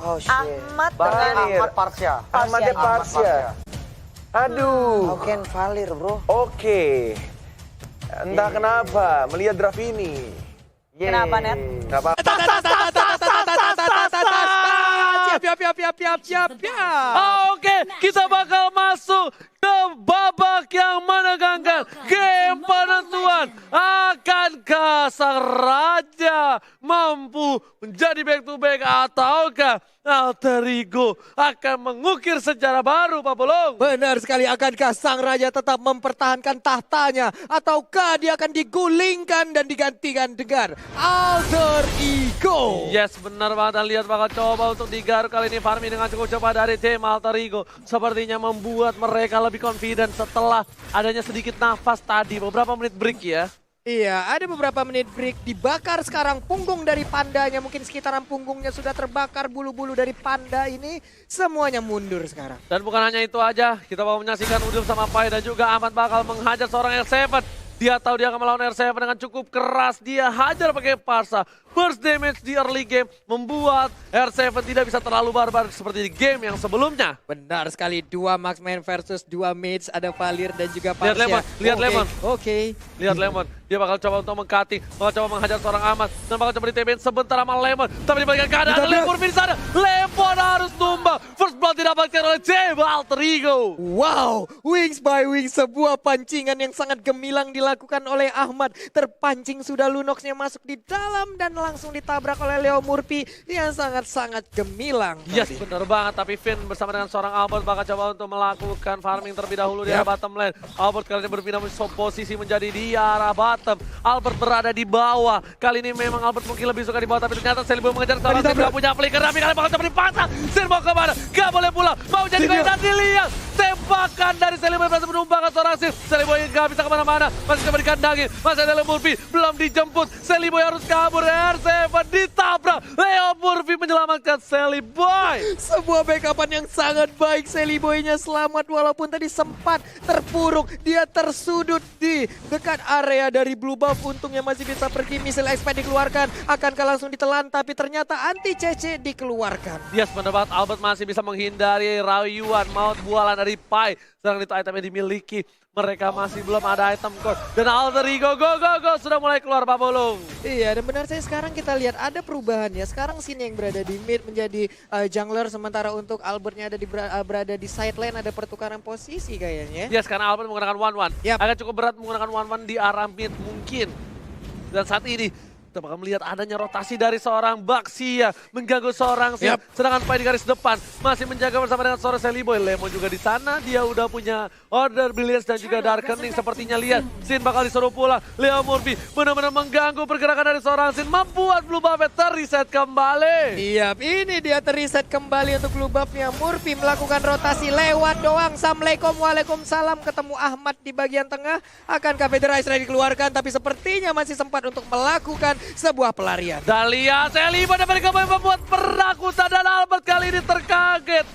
Oh shit. Ahmad Valir. Ahmad Parsya. Ahmadnya Parsya. Aduh. How can Valir, bro? Oke. Entah kenapa melihat draft ini. Kenapa, Net? Gak apa-apa. Siap. Oke, kita bakal masuk ke babak yang menegangkan. Game penentuan. Akankah sang raja mampu menjadi back to back ataukah Alter Ego akan mengukir sejarah baru, Pak Bolong? Benar sekali, akankah sang raja tetap mempertahankan tahtanya ataukah dia akan digulingkan dan digantikan dengan Alter Ego? Yes, benar banget. Dan lihat bakal coba untuk digaruk kali ini farming dengan cukup cepat dari tim Alter Ego. Sepertinya membuat mereka lebih confident setelah adanya sedikit nafas tadi. Beberapa menit break ya. Iya, ada beberapa menit break. Dibakar sekarang punggung dari pandanya. Mungkin sekitaran punggungnya sudah terbakar. Bulu-bulu dari panda ini semuanya mundur sekarang. Dan bukan hanya itu aja. Kita mau menyaksikan Udil sama Pai dan juga Ahmad bakal menghajar seorang R7. Dia tahu dia akan melawan R7 dengan cukup keras. Dia hajar pakai Parsa. Burst damage di early game membuat R7 tidak bisa terlalu barbar seperti di game yang sebelumnya. Benar sekali, 2 marksman versus 2 mates. Ada Valir dan juga Lihat Parsya. Lemon, lihat Lemon. Oke. Lihat Lemon, dia bakal coba untuk meng-cutting, bakal coba menghajar seorang Ahmad, dan bakal coba di-TBN sebentar sama Lemon. Tapi dibalikan keadaan, ada Lemon di sana. Lemon harus tumbang. First blood didapatkan oleh Tim Alter Ego. Wow, wings by wings, sebuah pancingan yang sangat gemilang dilakukan oleh Ahmad. Terpancing sudah Lunoxnya masuk di dalam dan langsung ditabrak oleh Leo Murphy yang sangat-sangat gemilang. Yes, tadi. benar banget. Tapi Finn bersama dengan seorang Albert bakal coba untuk melakukan farming terlebih dahulu di arah bottom lane. Albert kali ini berpindah posisi menjadi di arah bottom. Albert berada di bawah. Kali ini memang Albert mungkin lebih suka di bawah, tapi ternyata Selibo mengejar salah satu gak punya flicker. Tapi kali bakal coba dipasang. Sin mau kemana? Gak boleh pulang. Mau jadi gol dan dilihat. Tembakan dari Selibo berhasil menumbangkan seorang Sin. Selibo yang gak bisa kemana-mana. Masih coba dikandangin. Masih ada Leo Murphy. Belum dijemput. Selibo harus kabur. R7 ditabrak. Leo Murphy menyelamatkan Seliboy. Sebuah backupan yang sangat baik. Seliboynya selamat walaupun tadi sempat terpuruk. Dia tersudut di dekat area dari blue buff. Untungnya masih bisa pergi. Misil expand dikeluarkan. Akankah langsung ditelan, tapi ternyata anti CC dikeluarkan. Yes, benar banget. Albert masih bisa menghindari rayuan maut bualan dari Pai. Sedang itu itemnya dimiliki. Mereka masih belum ada item core. Dan Alter Ego go sudah mulai keluar, Pak Bolong. Iya, dan benar saya sekarang kita lihat ada perubahan ya. Sekarang Sin yang berada di mid menjadi jungler, sementara untuk Albertnya ada berada di side lane, ada pertukaran posisi kayaknya. Yes, karena Albert menggunakan 1-1. Yap. Agak cukup berat menggunakan 1-1 di arah mid mungkin. Dan saat ini kita bakal melihat adanya rotasi dari seorang Baxia mengganggu seorang Sin. Sedangkan Pai di garis depan masih menjaga bersama dengan seorang Seliboy. Lemon juga di sana, dia udah punya Order Brilliance dan juga Darkening. Sepertinya lihat Sin bakal disuruh pulang. Leo Murphy benar-benar mengganggu pergerakan dari seorang Sin, membuat blue buff terreset kembali. Iya, ini dia terreset kembali untuk blue buff-nya. Murphy melakukan rotasi lewat doang. Assalamualaikum, waalaikumsalam. Ketemu Ahmad di bagian tengah. Akankah Federasi dikeluarkan, tapi sepertinya masih sempat untuk melakukan sebuah pelarian. Dan lihat Seliboy dapat kembali membuat perakutan dan Albert kali ini terkaget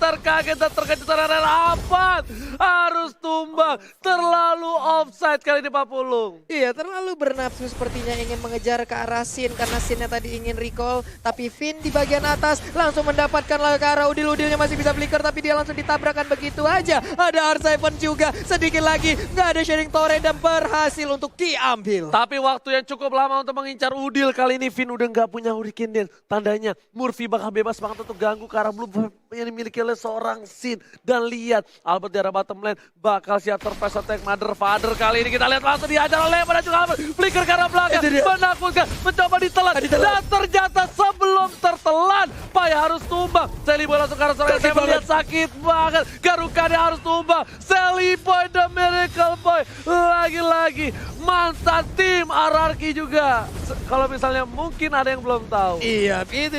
dan terkejut terhadap Ahmad. Harus tumbang, terlalu offside kali ini Pak Pulung. Iya, terlalu bernafsu sepertinya ingin mengejar ke arah Sin karena Sinnya tadi ingin recall. Tapi Finn di bagian atas langsung mendapatkan ke arah Udil. Udilnya masih bisa flicker tapi dia langsung ditabrakkan begitu aja. Ada R7 juga, sedikit lagi nggak ada sharing torrent dan berhasil untuk diambil. Tapi waktu yang cukup lama untuk mengincar Udil. Kali ini Finn udah nggak punya Hurricane Dance. Tandanya Murphy bakal bebas banget untuk ganggu ke arah blue buff yang dimiliki oleh seorang Sin. Dan lihat Albert di arah bottom lane bakal siap surprise attack Mother Father. Kali ini kita lihat langsung dihajar oleh Lemon dan juga Albert. Flicker ke arah belakang, menakutkan, mencoba ditelan. Dan ternyata sebelum tertelan, Pai harus tumbang. Seliboy langsung ke arah seorang saya melihat sakit banget. Garukannya harus tumbang. Seliboy the Miracle Boy. Lagi-lagi mantan tim RRQ juga. Kalau misalnya mungkin ada yang belum tahu. Iya, itu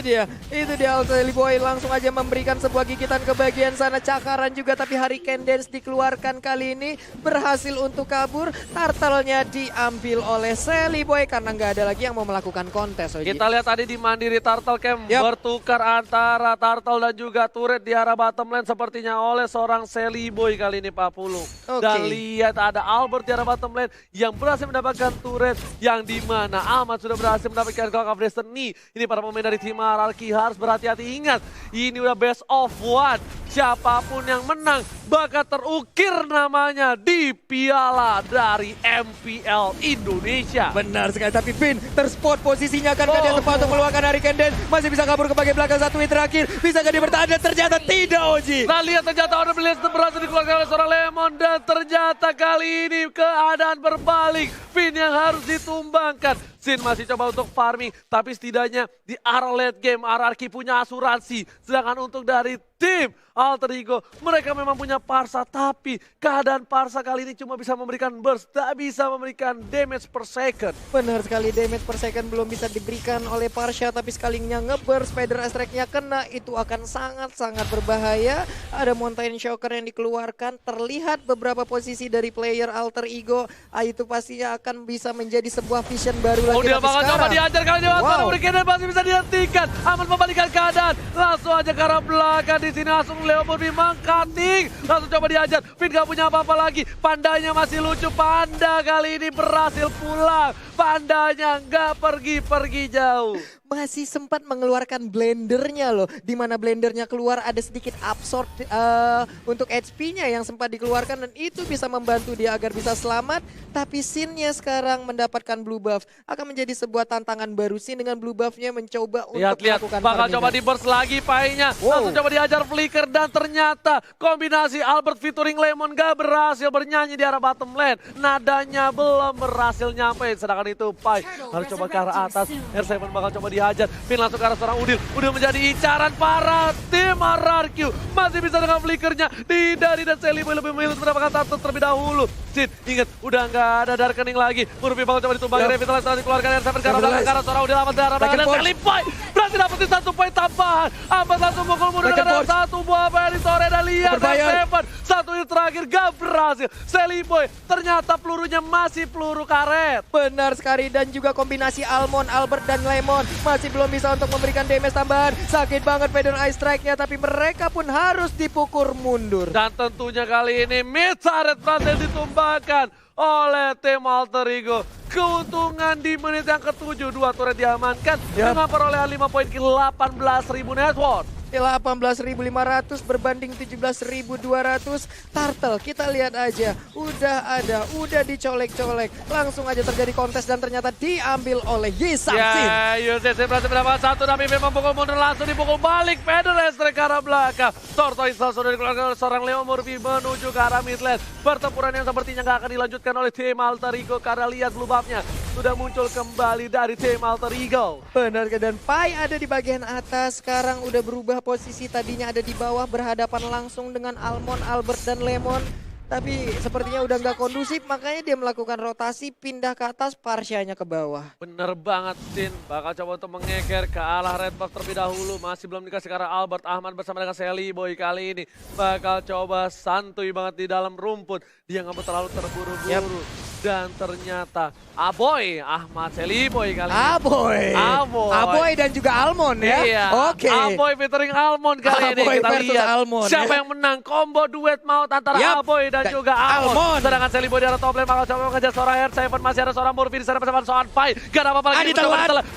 dia Seliboy langsung aja memberikan sebuah gigitan ke bagian sana. Cakaran juga, tapi Hurricane Dance dikeluarkan kali ini. Berhasil untuk kabur. Turtle-nya diambil oleh Seliboy karena nggak ada lagi yang mau melakukan kontes. Oji. Kita lihat tadi di Mandiri Turtle Camp bertukar antara Turtle dan juga turret di arah bottom lane sepertinya oleh seorang Sally Boy kali ini Pak Pulu. Dan lihat ada Albert di arah bottom lane yang berhasil mendapatkan turret yang dimana Ahmad sudah berhasil mendapatkan Clock of Destiny. Ini para pemain dari tim Hierarchy harus berhati-hati, ingat ini udah best of one. Siapapun yang menang bakal terukir namanya di piala dari MPL Indonesia. Benar sekali, tapi Vin terspot posisinya kan dia tepat untuk meluangkan Hurricane Dance. Masih bisa kabur ke bagian belakang, satu hit terakhir. Bisa gak dia bertahan? Dan ternyata tidak, Oji. Nah lihat ternyata Order Blitz berhasil dikeluarkan oleh seorang Lemon. Dan ternyata kali ini keadaan berbalik. Vin yang harus ditumbangkan. Sin masih coba untuk farming, tapi setidaknya di arah late game Hierarchy punya asuransi. Sedangkan untuk dari tim Alter Ego, mereka memang punya Parsa, tapi keadaan Parsa kali ini cuma bisa memberikan burst, tak bisa memberikan damage per second. Benar sekali, damage per second belum bisa diberikan oleh Parsa, tapi sekalinya nge-burst, Spider Strike-nya kena, itu akan sangat-sangat berbahaya. Ada Mountain Shocker yang dikeluarkan, terlihat beberapa posisi dari player Alter Ego, itu pastinya akan bisa menjadi sebuah vision baru lagi. Dia bakal coba diajar kali ini, Hurricane Dance masih bisa dihentikan. Ahmad membalikan keadaan, langsung aja ke arah belakang di sini langsung Leo Murphy mengcutting, langsung coba diajar. Vin gak punya apa-apa lagi, Pandanya masih lucu. Panda kali ini berhasil pulang, Pandanya gak pergi-pergi jauh. Masih sempat mengeluarkan blendernya loh, di mana blendernya keluar ada sedikit absorb untuk HP-nya yang sempat dikeluarkan dan itu bisa membantu dia agar bisa selamat. Tapi Sin-nya sekarang mendapatkan blue buff, akan menjadi sebuah tantangan baru. Sin dengan blue buff-nya mencoba untuk melakukan bakal farming. coba di burst lagi Pai-nya, langsung coba diajar flicker dan ternyata kombinasi Albert featuring Lemon gak berhasil bernyanyi di arah bottom lane. Nadanya belum berhasil nyampe, sedangkan itu Pai harus coba ke arah atas. R7 bakal coba dihajar, Vin langsung ke arah seorang Udil. Udil menjadi incaran para tim Hierarchy. Masih bisa dengan flickernya dihindari dan Sally Boy lebih memilih mendapatkan satu terlebih dahulu. Sin, ingat udah nggak ada Darkening lagi. Murphy bakal coba ditumbangin, Revitalize setelah dikeluarkan R7 ke arah belakang, ke arah seorang Udil amat darah belakang dan Sally Boy berhasil dapetin satu poin tambahan. Ahmad langsung mukul mundur dengan satu buah dari sore dan lihat R7 satu hit terakhir gak berhasil. Sally Boy ternyata pelurunya masih peluru karet. Benar sekali, dan juga kombinasi Almond, Albert dan Lemon masih belum bisa untuk memberikan damage tambahan. Sakit banget Feather Ice Strike-nya, tapi mereka pun harus dipukul mundur. Dan tentunya kali ini mid turret berhasil ditumbangkan oleh tim Alter Ego. Keuntungan di menit yang ke-7, 2 turret diamankan dengan perolehan 5 poin ke 18.000 net worth. 18.500 berbanding 17.200. Turtle kita lihat aja, udah dicolek-colek. Langsung aja terjadi kontes dan ternyata diambil oleh Yisang Sin. Ya, UCC berhasil mendapat satu, tapi memang pukul mundur langsung dipukul balik. Feather Strike ke arah belakang. Tortoise sudah dikeluarkan oleh seorang Leo Murphy menuju ke arah mid lane. Pertempuran yang sepertinya gak akan dilanjutkan oleh tim Alter Ego karena lihat blue buff-nya sudah muncul kembali dari tim Alter Ego. Benar, dan Pai ada di bagian atas, sekarang udah berubah posisi, tadinya ada di bawah berhadapan langsung dengan Almond, Albert dan Lemon. Tapi sepertinya udah nggak kondusif, makanya dia melakukan rotasi, pindah ke atas, Parsianya ke bawah. Bener banget Sin, bakal coba untuk mengeker ke arah red buff terlebih dahulu. Masih belum dikasih ke arah Albert. Ahmad bersama dengan Sally Boy kali ini bakal coba santuy banget di dalam rumput. Dia nggak mau terlalu terburu-buru. Dan ternyata Aboy, Ahmad Sally Boy kali ini. Aboy dan juga Almond ya. Iya, Oke. Aboy featuring Almond kali ini. Aboy Kita versus lihat Almond, siapa ya. yang menang. Combo duet maut antara Aboy dan juga Almond. Sedangkan Sally Boy di arah top lane bakal coba mengejar seorang R7. Masih ada seorang Murphy di sana bersama seorang Pai. Gak ada apa-apa lagi.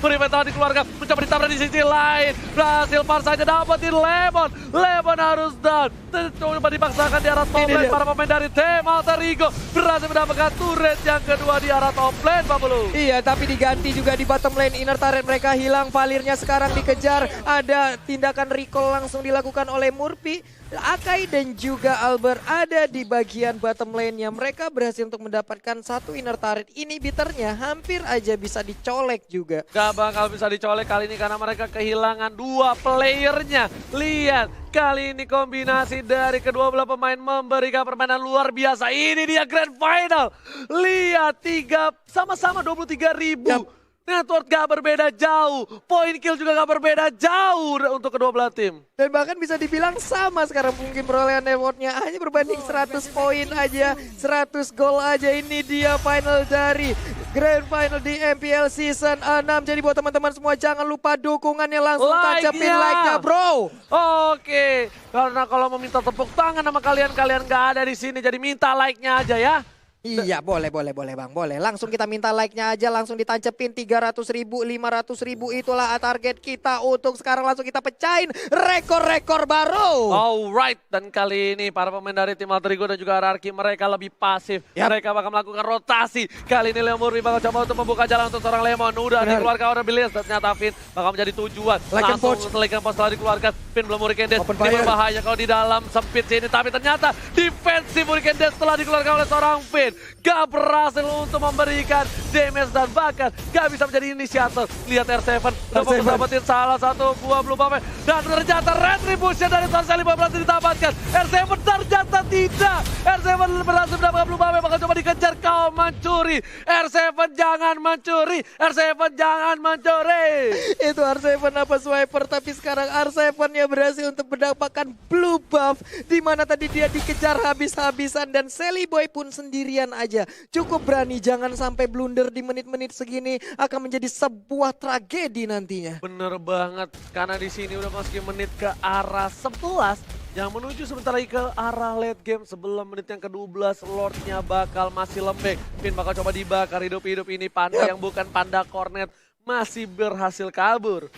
Murphy telah dikeluarkan. Mencoba ditabrak di sisi lain. Berhasil Parsa aja dapetin Lemon. Lemon harus down. Coba dipaksakan di arah top lane. Para pemain dari tim Alter Ego berhasil mendapatkan turret yang kedua di arah top lane, Pak Bulu. Iya, tapi diganti juga di bottom lane. Inner turret mereka hilang, Valirnya sekarang dikejar. Ada tindakan recall langsung dilakukan oleh Murphy. Akai dan juga Albert ada di bagian bottom lane-nya. Mereka berhasil untuk mendapatkan satu inner turret. Inhibitornya hampir aja bisa dicolek juga. Gak bakal bisa dicolek kali ini karena mereka kehilangan 2 playernya. Lihat, kali ini kombinasi dari kedua belah pemain memberikan permainan luar biasa. Ini dia grand final. Lihat, sama-sama 23.000. Network gak berbeda jauh. Point kill juga gak berbeda jauh untuk kedua belah tim. Dan bahkan bisa dibilang sama sekarang mungkin perolehan networknya hanya berbanding 100 poin aja, 100 gol aja. Ini dia final dari Grand Final di MPL Season 6. Jadi buat teman-teman semua jangan lupa dukungannya, langsung tancapin like-nya bro. Oke, karena kalau mau minta tepuk tangan sama kalian gak ada di sini. Jadi minta like-nya aja ya. Iya boleh bang, boleh. Langsung kita minta like-nya aja, langsung ditancepin 300.000, 500.000 itulah target kita untuk sekarang langsung kita pecahin rekor-rekor baru. Alright, dan kali ini para pemain dari tim Alter Ego dan juga RRQ mereka lebih pasif. Mereka bakal melakukan rotasi. Kali ini Leo Murphy bakal coba untuk membuka jalan untuk seorang Lemon. Udah dikeluarkan order Billions dan ternyata Finn bakal menjadi tujuan. Langsung Like and Poach setelah dikeluarkan. Finn belum Hurricane Dash. Ini berbahaya kalau di dalam sempit sini. Tapi ternyata defensif Hurricane Dash setelah dikeluarkan oleh seorang Finn. Gak berhasil untuk memberikan damage dan bahkan gak bisa menjadi inisiator. Lihat R7 udah mau dapetin salah satu buah Blue Buff dan ternyata Retribution dari Sorcelli Boy berhasil didapatkan. R7 ternyata tidak. R7 berhasil mendapatkan Blue Buff, bakal coba dikejar, kau mencuri. R7 jangan mencuri. R7 jangan mencuri. Itu R7 apa swiper, tapi sekarang R7-nya berhasil untuk mendapatkan Blue Buff. Dimana tadi dia dikejar habis-habisan dan Sally Boy pun sendirian aja. Cukup berani, jangan sampai blunder di menit-menit segini akan menjadi sebuah tragedi nantinya. Bener banget, karena di sini udah masukin menit ke arah 11 yang menuju sebentar lagi ke arah late game. Sebelum menit yang ke-12 Lordnya bakal masih lembek. Finn bakal coba dibakar hidup-hidup. Ini Panda yang bukan Panda Cornet masih berhasil kabur.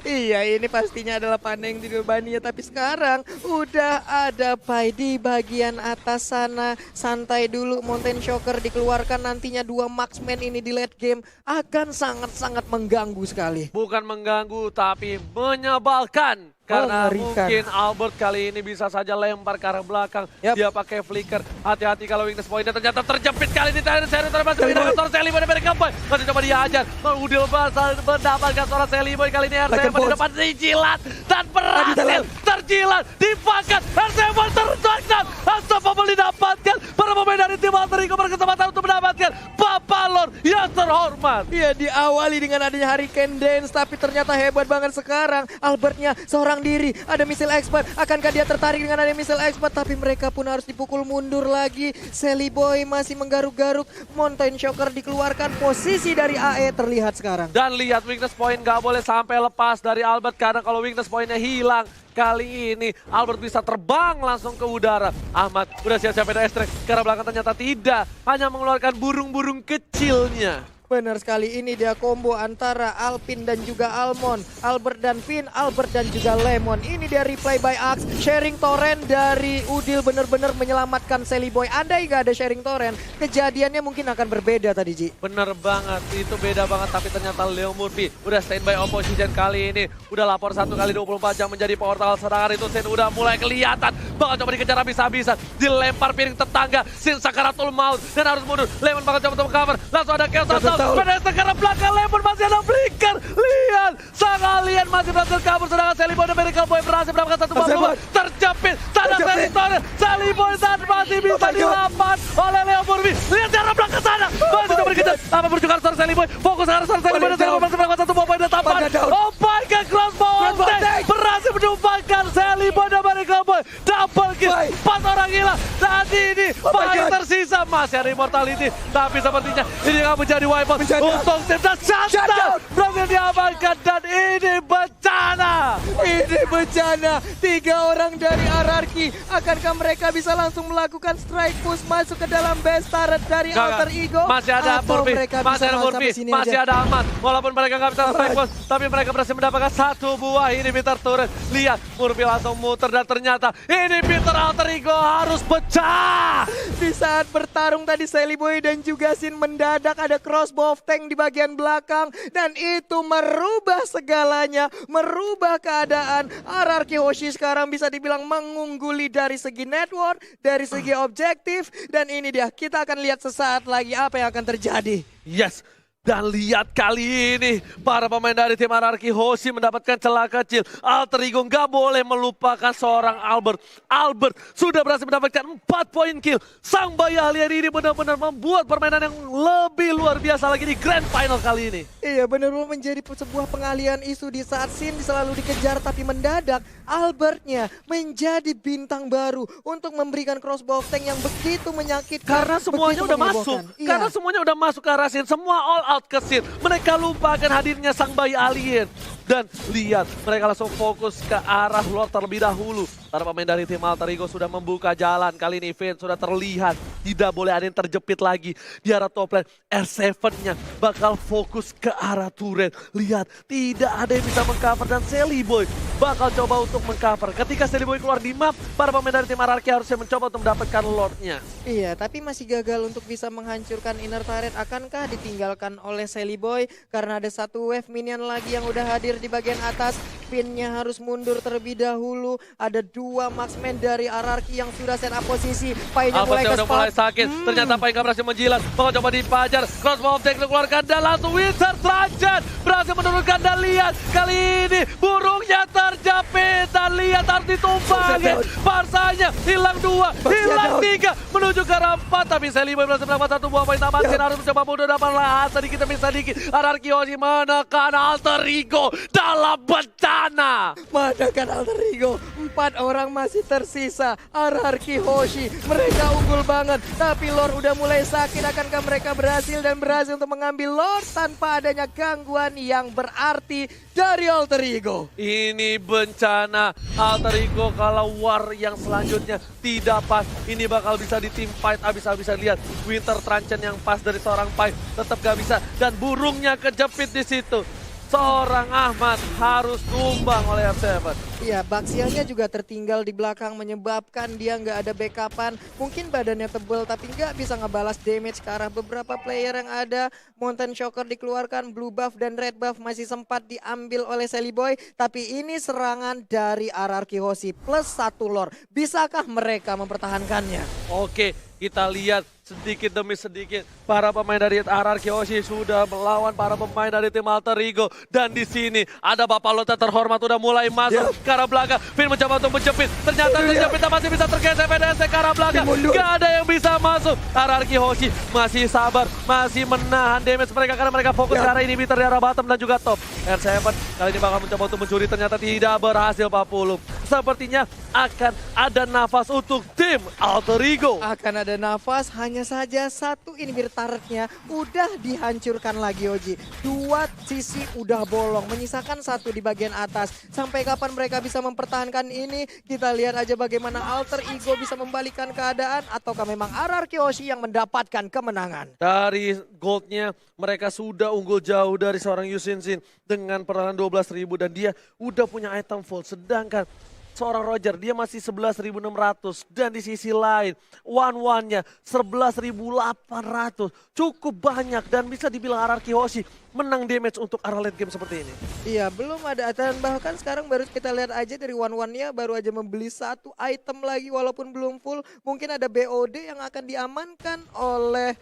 Iya, ini pastinya adalah Panda yang dibebaninya, tapi sekarang udah ada Pai di bagian atas sana. Santai dulu, Mountain Shocker dikeluarkan, nantinya dua marksman ini di late game akan sangat-sangat mengganggu sekali. Bukan mengganggu, tapi menyebalkan. Karena mungkin Albert kali ini bisa saja lempar ke arah belakang. Dia pakai flicker. Hati-hati kalau weakness point-nya ternyata terjepit kali ini. Seri termasuk dengan Sorcelli Boy dari Gameboy. Masih coba diajar. Udil mendapatkan seorang Sorcelli Boy kali ini. R7 di depan dijilat. Dan berhasil terjilat. Dipangkat. R7 terjangkau. Unstoppable didapatkan. Para pemain dari tim Alter Ego berkesempatan untuk mendapatkan Papalon yang terhormat. Iya, diawali dengan adanya Hurricane Dance. Tapi ternyata hebat banget sekarang. Albertnya seorang diri, ada missile expert. Akankah dia tertarik dengan ada missile expert? Tapi mereka pun harus dipukul mundur lagi. Sally Boy masih menggaruk-garuk. Mountain Shocker dikeluarkan, posisi dari AE terlihat sekarang. Dan lihat weakness point gak boleh sampai lepas dari Albert, karena kalau weakness pointnya hilang kali ini Albert bisa terbang langsung ke udara. Ahmad udah siap-siap ada extract, karena belakang ternyata tidak, hanya mengeluarkan burung-burung kecilnya. Benar sekali, ini dia combo antara Alpin dan juga Almond. Albert dan Finn, Albert dan juga Lemon. Ini dia replay by Axe. Sharing torrent dari Udil benar-benar menyelamatkan Sally Boy. Andai gak ada sharing torrent, kejadiannya mungkin akan berbeda tadi, Ji. Bener banget, itu beda banget. Tapi ternyata Leo Murphy udah standby opposition kali ini. Udah lapor 1 kali 24 jam menjadi portal serangan itu. Sin udah mulai kelihatan. Bakal coba dikejar habis-habisan. Dilempar piring tetangga. Sin sakaratul maut dan harus mundur. Lemon bakal coba untuk cover. Langsung ada Chaos Assault. Pada sekarang belakang Lemon masih ada flicker. Lihat, sang alien masih berhasil kabur. Sedangkan Sally Boy dan Miracle Boy berhasil mendapatkan satu bomba. Terjepit, tanda teritori. Sally Boy dan masih bisa dilapan oleh Leo Murphy. Lihat cara belakang sana. Masih coba dikejar. Apa berjuang seorang Sally Boy. Fokus sekarang seorang Sally Boy dan Sally Boy masih mendapatkan satu bomba dan tapan. Oh my god, crossbow attack. Berhasil menumpangkan Sally Boy dan Miracle Boy. Double kill. 4 orang hilang. Saat ini paling tersisa masih ada immortality. Tapi sepertinya ini akan menjadi wipe. Untuk tim dan shutdown berhasil diamankan dan ini bencana. Ini bencana. 3 orang dari RRQ. Akankah mereka bisa langsung melakukan strike push masuk ke dalam base turret dari Alter Ego? Masih ada Murphy, masih ada Murphy, masih ada Ahmad. Walaupun mereka nggak bisa strike push, tapi mereka berhasil mendapatkan 1 buah inhibitor turret. Lihat, Murphy langsung muter dan ternyata inhibitor Alter Ego harus pecah. Di saat bertarung tadi Sally Boy dan juga Sin mendadak ada crossbow of tank di bagian belakang dan itu merubah segalanya, merubah keadaan. RRQ Hoshi sekarang bisa dibilang mengungguli dari segi network, dari segi objektif, dan ini dia, kita akan lihat sesaat lagi apa yang akan terjadi. Yes, Dan lihat kali ini, para pemain dari tim RRQ Hoshi mendapatkan celah kecil. Alter Ego nggak boleh melupakan seorang Albert. Albert sudah berhasil mendapatkan 4 poin kill. Sang bayi alien ini benar-benar membuat permainan yang lebih luar biasa lagi di Grand Final kali ini. Iya, benar-benar menjadi sebuah pengalian isu di saat Sin selalu dikejar, tapi mendadak Albertnya menjadi bintang baru untuk memberikan crossbow tank yang begitu menyakitkan. Karena semuanya begitu udah masuk. menyebabkan. Iya. Karena semuanya udah masuk ke arah Sin. Semua all out ke Sin. Mereka lupakan hadirnya sang bayi alien. Dan lihat, mereka langsung fokus ke arah Lord terlebih dahulu. Para pemain dari tim Alter Ego sudah membuka jalan. Kali ini Vayne sudah terlihat. Tidak boleh ada yang terjepit lagi. Di arah top lane, R7-nya bakal fokus ke arah turret. Lihat, tidak ada yang bisa mengcover. Dan Sally Boy bakal coba untuk mengcover. Ketika Sally Boy keluar di map, para pemain dari tim RRQ harusnya mencoba untuk mendapatkan Lord-nya. Iya, tapi masih gagal untuk bisa menghancurkan inner turret. Akankah ditinggalkan oleh Sally Boy? Karena ada satu wave minion lagi yang udah hadir di bagian atas. Pinnya harus mundur terlebih dahulu. Ada 2 marksman dari RRQ yang sudah set up posisi. Painya mulai Albertnya udah mulai sakit. Ternyata Pai nggak berhasil menjilat. Bakal coba dipajar. Crossbow of Tank dikeluarkan dan langsung Wizard Trajan berhasil menurunkan dan lihat. Kali ini burungnya terjepit dan lihat harus ditumpangin. Parsanya hilang 2, hilang 3. Menuju ke arah 4. Tapi Sally Boy berhasil mendapat 1 buah poin tambahan. Sin harus mencoba mundur dapat lahan sedikit demi sedikit. RRQ Hoshi menekan Alter Ego dalam bencana. Menekan Alter Ego. 4 orang masih tersisa. RRQ Hoshi. Mereka unggul banget. Tapi Lord udah mulai sakit. Akankah mereka berhasil untuk mengambil Lord tanpa adanya gangguan yang berarti dari Alter Ego? Ini bencana. Alter Ego kalau war yang selanjutnya tidak pas. Ini bakal bisa di team fight habis-habisan. Lihat Winter Truncheon yang pas dari seorang Pai tetap gak bisa. Dan burungnya kejepit di situ. Seorang Ahmad harus tumbang oleh R7. Iya, Baxianya juga tertinggal di belakang menyebabkan dia nggak ada backupan. Mungkin badannya tebal tapi nggak bisa ngebalas damage ke arah beberapa player yang ada. Mountain Shocker dikeluarkan, blue buff dan red buff masih sempat diambil oleh Sally Boy. Tapi ini serangan dari RRQ Hoshi plus 1 lore. Bisakah mereka mempertahankannya? Oke, kita lihat sedikit demi sedikit para pemain dari RRQ Hoshi sudah melawan para pemain dari tim Alter Ego. Dan di sini ada Bapak Lota terhormat udah mulai masuk ke arah belakang. Vayne mencoba untuk menjepit. Ternyata terjepit masih bisa tergeser PDSC ke arah belakang. Gak ada yang bisa masuk. RRQ Hoshi masih sabar, masih menahan damage mereka karena mereka fokus ke arah inhibitor di arah bottom dan juga top. R7 kali ini bakal mencoba untuk mencuri, ternyata tidak berhasil Pak Pulung. Sepertinya akan ada nafas untuk tim Alter Ego. Akan ada nafas, hanya saja satu inhibitor turretnya udah dihancurkan lagi Oji. 2 sisi udah bolong, menyisakan 1 di bagian atas. Sampai kapan mereka bisa mempertahankan ini? Kita lihat aja bagaimana Alter Ego bisa membalikan keadaan ataukah memang RRQ Hoshi yang mendapatkan kemenangan. Dari goldnya mereka sudah unggul jauh dari seorang Yusin Sin dengan perolehan 12.000 dan dia udah punya item full. Sedangkan seorang Roger dia masih 11.600 dan di sisi lain one-one-nya 11.800. Cukup banyak dan bisa dibilang RRQ Hoshi menang damage untuk arah late game seperti ini. Iya, belum ada dan bahkan sekarang baru kita lihat aja dari one-one-nya baru aja membeli 1 item lagi walaupun belum full. Mungkin ada BOD yang akan diamankan oleh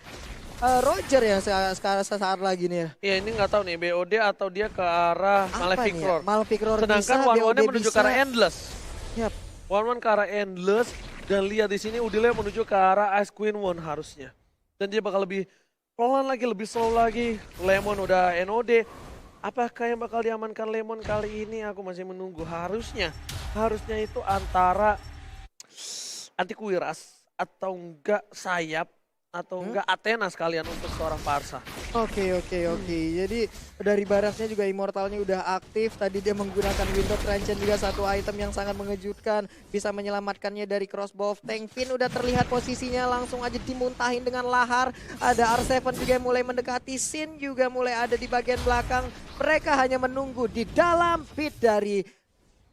Roger ya sekarang sesaat lagi nih ya. Iya, ini nggak tahu nih BOD atau dia ke arah Malefic nih ya? Roar. Malefic Roar Sedangkan bisa, one-one-nya BOD menuju bisa. ke arah Endless. Yap. One-one ke arah Endless dan lihat di sini Udile menuju ke arah Ice Queen One harusnya. Dan dia bakal lebih pelan lagi, lebih slow lagi. Lemon udah NOD. Apakah yang bakal diamankan Lemon kali ini? Aku masih menunggu. Harusnya itu antara Antiquiras atau enggak Sayap atau enggak Athena sekalian untuk seorang Parsa. Oke. Jadi dari Barasnya juga Immortalnya udah aktif. Tadi dia menggunakan Winter Truncheon juga satu item yang sangat mengejutkan. Bisa menyelamatkannya dari crossbow of tank. Vayne udah terlihat posisinya langsung aja dimuntahin dengan lahar. Ada R7 juga yang mulai mendekati. Sin juga mulai ada di bagian belakang. Mereka hanya menunggu di dalam pit dari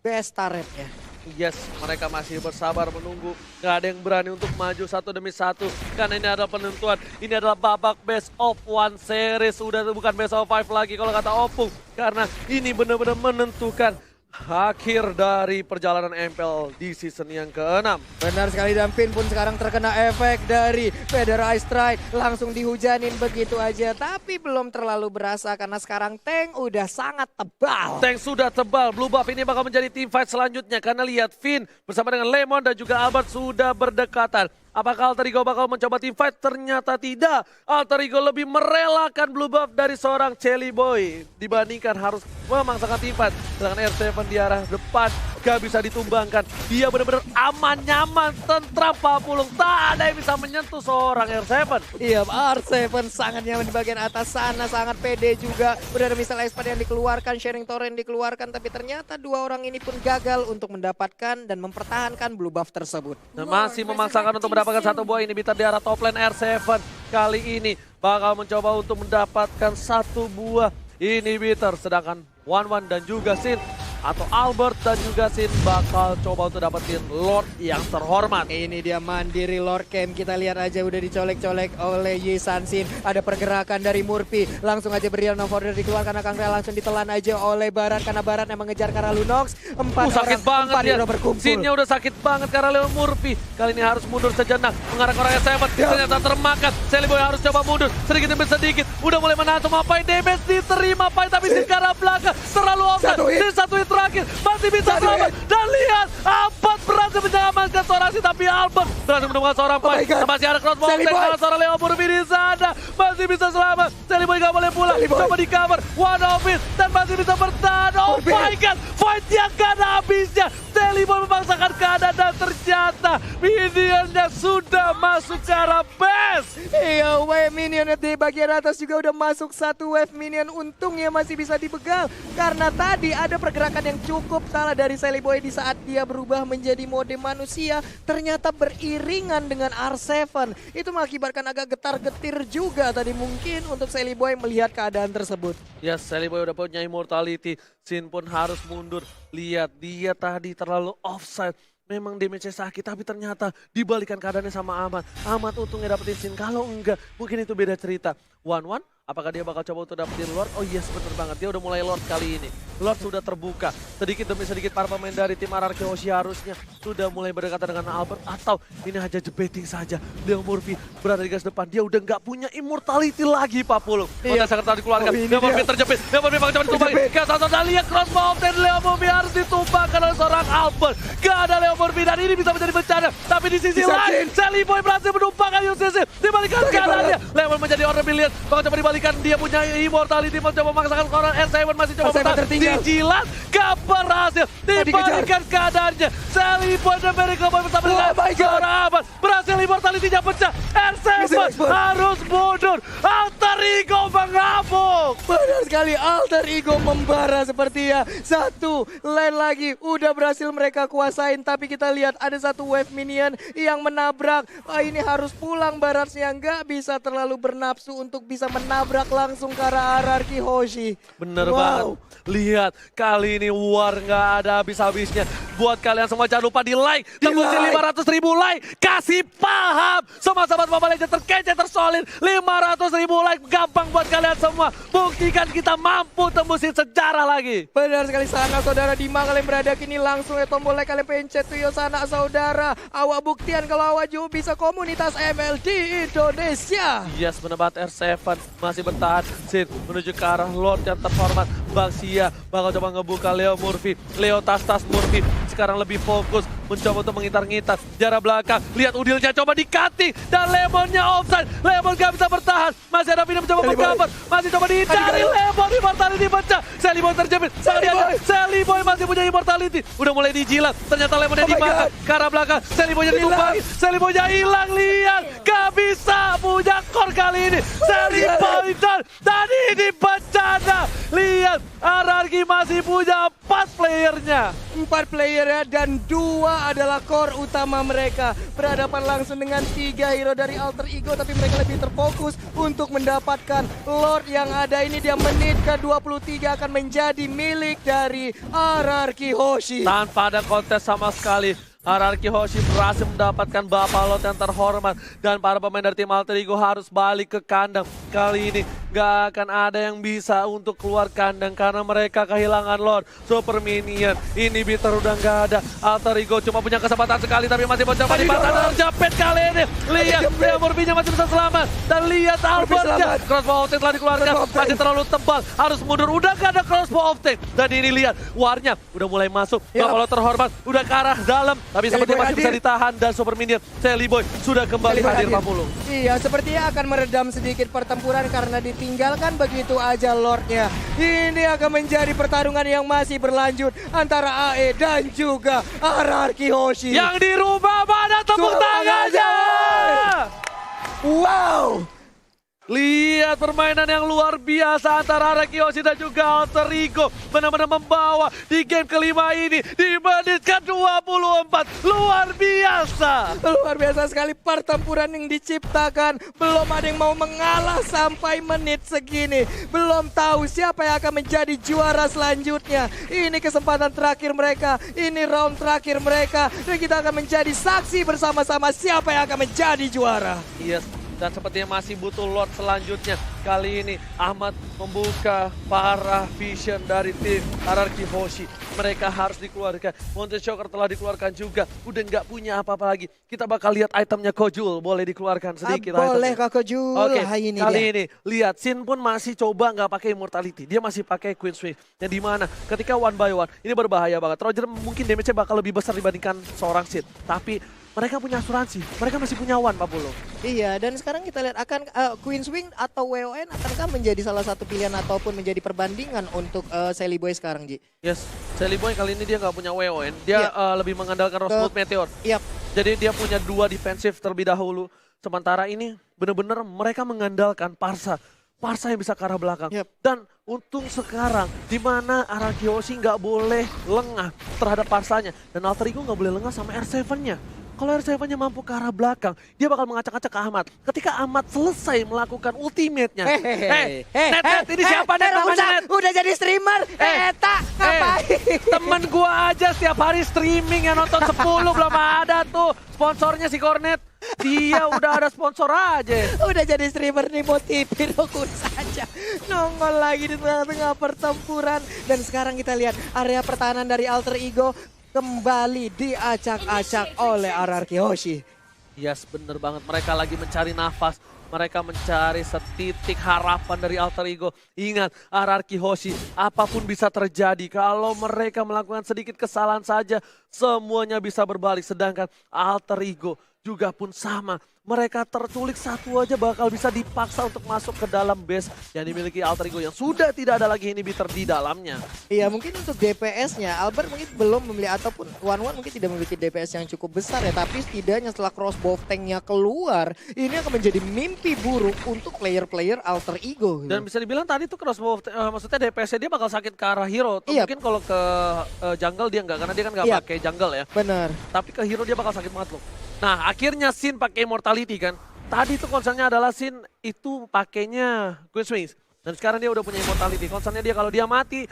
best turretnya. Yes, mereka masih bersabar menunggu. Gak ada yang berani untuk maju satu demi satu. Karena ini adalah penentuan. Ini adalah babak best of 1 series. Udah bukan best of 5 lagi kalau kata Opung. Karena ini benar-benar menentukan Akhir dari perjalanan MPL di season yang ke-6. Benar sekali, dan Finn pun sekarang terkena efek dari Feather Ice Strike. Langsung dihujanin begitu aja, tapi belum terlalu berasa karena sekarang tank udah sangat tebal. Tank sudah tebal, Blue Buff ini bakal menjadi team fight selanjutnya karena lihat Finn bersama dengan Lemon dan juga Albert sudah berdekatan. Apakah Alter Ego bakal mencoba team fight? Ternyata tidak. Alter Ego lebih merelakan Blue Buff dari seorang Chelly Boy dibandingkan harus memaksakan team fight. Sedangkan R7 di arah depan gak bisa ditumbangkan. Dia benar-benar aman, nyaman, tentram Pak Pulung. Tak ada yang bisa menyentuh seorang R7. Iya, R7 sangat nyaman di bagian atas sana, sangat pede juga. Udah ada misalnya Espada yang dikeluarkan, Sharing Torrent dikeluarkan, tapi ternyata dua orang ini pun gagal untuk mendapatkan dan mempertahankan Blue Buff tersebut. Dan masih memaksakan untuk mendapatkan satu buah inhibitor di arah top lane. R7 kali ini bakal mencoba untuk mendapatkan satu buah inhibitor. Sedangkan One dan juga Sin atau Albert dan juga Sin bakal coba untuk dapetin Lord yang terhormat. Ini dia mandiri Lord Camp, kita lihat aja udah dicolek-colek oleh Yi Sansin. Ada pergerakan dari Murphy, langsung aja Brilliant of Order dikeluarkan, Kang Rea langsung ditelan aja oleh Barat karena Barat yang mengejar ke arah Lunox. Sakit banget dia, berkumpul. Sinnya udah sakit banget karena Leon Murphy. Kali ini harus mundur sejenak, mengarah ke orang S7, ternyata termakan. Chelly Boy harus coba mundur, sedikit demi sedikit. Udah mulai menahan semua fight, damage diterima fight, tapi Sin ke arah belakang. Terlalu offset, Sin satu hit terakhir, masih bisa selamat. Dan lihat, Albert berhasil menyelamatkan seorang Sin, tapi Albert berhasil menemukan seorang fight. Masih ada crossbow karena seorang Leon Murphy di sana. Masih bisa selamat, Chelly Boy gak boleh pulang. Coba di cover, one of it, dan masih bisa bertahan. Oh my god, fight yang gak ada habisnya. Chelly Boy memaksakan keadaan dan ternyata minionnya sudah masuk ke arah base. Iya, wave minion di bagian atas juga udah masuk satu wave minion. Untungnya masih bisa dibegal karena tadi ada pergerakan yang cukup salah dari Chelly Boy di saat dia berubah menjadi mode manusia. Ternyata beriringan dengan R7. Itu mengakibatkan agak getar-getir juga tadi mungkin untuk Chelly Boy melihat keadaan tersebut. Yes, Chelly Boy udah punya immortality. Sin pun harus mundur. Lihat, dia tadi terlalu offside. Memang damage-nya sakit, tapi ternyata dibalikan keadaannya sama Ahmad. Ahmad untungnya dapetin Sin, kalau enggak mungkin itu beda cerita. One, apakah dia bakal coba untuk dapetin Lord? Oh yes, bener banget, dia udah mulai Lord kali ini. Lord sudah terbuka, sedikit demi sedikit para pemain dari tim RRQ Hoshi harusnya sudah mulai berdekatan dengan Albert. Atau ini hanya jebeting saja. Leon Murphy berada di garis depan, dia udah nggak punya immortality lagi Pak Pulung. Iya. Sangat tadi dikeluarkan, Leon Murphy terjepit, Leon Murphy bakal coba ditumbangin. Kasar dan lihat crossbow dan Leon Murphy harus ditumbangkan oleh seorang Albert. Gak ada Leon Murphy dan ini bisa menjadi bencana. Tapi di sisi lain, Chelly Boy berhasil menumpangkan UCC. Dibalikan keadaannya, Leon menjadi order billion. Bakal coba dibalikan, dia punya immortality, mau coba memaksakan seorang R7 masih coba bertahan. Dijilat, gak berhasil. Dibalikan keadaannya, Chelly Boy dan Miracle Boy bersama dengan seorang Ahmad. Berhasil immortality-nya pecah. R7 harus mundur. Alter Ego mengamuk. Benar sekali, Alter Ego membara sepertinya. Satu lane lagi udah berhasil mereka kuasain, tapi kita lihat ada satu wave minion yang menabrak. Ini harus pulang Baratnya, nggak bisa terlalu bernafsu untuk bisa menabrak langsung ke arah RRQ Hoshi. Bener banget. Lihat, kali ini war nggak ada habis-habisnya. Buat kalian semua jangan lupa di like. Tembusin 500.000 like. Kasih paham. Semua sahabat Mobile Legends terkece, tersolid. 500.000 like. Gampang buat kalian semua. Buktikan kita mampu tembusin sejarah lagi. Benar sekali sana saudara, di mana kalian berada kini langsung tombol like kalian pencet tuh sana saudara. Awak buktian kalau awak juga bisa komunitas ML di Indonesia. Yes, menebat R7 masih bertahan. Sin menuju ke arah Lord yang terhormat. Bang Sia bakal coba ngebuka Leo Murphy. Leo tas-tas Murphy sekarang lebih fokus mencoba untuk mengintar-ngintar jarak belakang. Lihat udilnya coba di-cutting dan Lemonnya offside. Lemon gak bisa bertahan. Masih ada Vina mencoba mengcover. Masih coba dihindari. Lemon immortality pecah. Chelly Boy terjepit. Chelly Boy masih punya immortality. Udah mulai dijilat. Ternyata Lemonnya dimakan. Ke arah belakang. Chelly Boynya ditumbangin. Chelly Boynya hilang. Lihat. Gak bisa punya core kali ini. Chelly Boy dan ini bencana. Lihat. RRQ masih punya 4 playernya. 4 playernya dan 2 adalah core utama mereka. Berhadapan langsung dengan 3 hero dari Alter Ego, tapi mereka lebih terfokus untuk mendapatkan Lord yang ada. Ini dia menit ke-23 akan menjadi milik dari RRQ Hoshi. Tanpa ada kontes sama sekali. Ararki Hoshi berhasil mendapatkan Bapalot yang terhormat. Dan para pemain dari tim Alter Ego harus balik ke kandang. Kali ini gak akan ada yang bisa untuk keluar kandang karena mereka kehilangan Lord Super Minion. Inhibitor udah gak ada. Alter Ego cuma punya kesempatan sekali tapi masih mencoba dipasang. Terjepit kali ini. Lihat, Murphy-nya masih bisa selamat. Dan lihat Albertnya. Crossbow of Tank telah dikeluarkan. Masih terlalu tebal. Harus mundur. Udah gak ada Crossbow of Tank. Dan ini lihat, warnya udah mulai masuk. Bapalot terhormat. Udah ke arah dalam. Tapi seperti masih bisa ditahan dan Super Minion Sally Boy sudah kembali hadir Pak Pulung. Iya, sepertinya akan meredam sedikit pertempuran karena ditinggalkan begitu aja Lordnya. Ini akan menjadi pertarungan yang masih berlanjut antara AE dan juga Ararki Hoshi. Yang dirubah mana tepuk tangannya? Wow! Lihat permainan yang luar biasa antara Ararki Hoshi dan juga Alter Ego. Benar-benar membawa di game kelima ini di menit ke-24. Luar biasa. Luar biasa sekali pertempuran yang diciptakan. Belum ada yang mau mengalah sampai menit segini. Belum tahu siapa yang akan menjadi juara selanjutnya. Ini kesempatan terakhir mereka. Ini round terakhir mereka. Dan kita akan menjadi saksi bersama-sama siapa yang akan menjadi juara. Yes. Dan sepertinya masih butuh Lord selanjutnya. Kali ini Ahmad membuka para vision dari tim Ararki Hoshi. Mereka harus dikeluarkan. Mountain Shocker telah dikeluarkan juga. Udah nggak punya apa-apa lagi. Kita bakal lihat itemnya Kojul. Boleh dikeluarkan sedikit. Boleh itemnya. Kak Kojul. Oke, Ini kali dia. ini lihat Sin pun masih coba nggak pakai Immortality. Dia masih pakai Queen Swing. Yang dimana ketika one by one ini berbahaya banget. Roger mungkin damage-nya bakal lebih besar dibandingkan seorang Sin. Tapi mereka punya asuransi, mereka masih punya one Pak Pulung. Iya, dan sekarang kita lihat akan Queen Swing atau WON akankah menjadi salah satu pilihan ataupun menjadi perbandingan untuk Sally Boy sekarang, Ji? Yes, Sally Boy kali ini dia nggak punya WON, dia lebih mengandalkan Rosewood Meteor. Iya. Jadi dia punya 2 defensif terlebih dahulu. Sementara ini benar-benar mereka mengandalkan Parsa. Parsa yang bisa ke arah belakang. Yep. Dan untung sekarang di mana Ararki Hoshi nggak boleh lengah terhadap Parsanya. Dan Alter Ego nggak boleh lengah sama R7-nya. Kalau R7-nya mampu ke arah belakang, dia bakal mengacak-acak ke Ahmad. Ketika Ahmad selesai melakukan ultimate-nya. Net, ini siapa Net namanya Net? Udah jadi streamer, Eta, ngapain? Temen gua aja setiap hari streaming yang nonton 10 belum ada tuh. Sponsornya si Cornet. Dia udah ada sponsor aja. Udah jadi streamer nih, motivin aku saja. Nongol lagi di tengah-tengah pertempuran. Dan sekarang kita lihat area pertahanan dari Alter Ego kembali diacak-acak oleh Ararki Hoshi. Yes, bener banget. Mereka lagi mencari nafas. Mereka mencari setitik harapan dari Alter Ego. Ingat, Ararki Hoshi, apapun bisa terjadi. Kalau mereka melakukan sedikit kesalahan saja, semuanya bisa berbalik. Sedangkan Alter Ego juga pun sama. Mereka terculik satu aja bakal bisa dipaksa untuk masuk ke dalam base yang dimiliki Alter Ego yang sudah tidak ada lagi inhibitor di dalamnya. Iya, mungkin untuk DPS-nya Albert mungkin belum memiliki ataupun One mungkin tidak memiliki DPS yang cukup besar ya, tapi setidaknya setelah crossbow tank-nya keluar, ini akan menjadi mimpi buruk untuk player-player Alter Ego. Dan bisa dibilang tadi tuh crossbow maksudnya DPS-nya dia bakal sakit ke arah hero. Iya. Mungkin kalau ke jungle dia enggak, karena dia kan nggak Iya. pakai jungle ya. Benar. Tapi ke hero dia bakal sakit banget loh. Nah akhirnya Sin pakai Immortality kan. Tadi tuh concernnya adalah Sin itu pakainya Queen Swings. Dan sekarang dia udah punya Immortality. Concernnya dia kalau dia mati,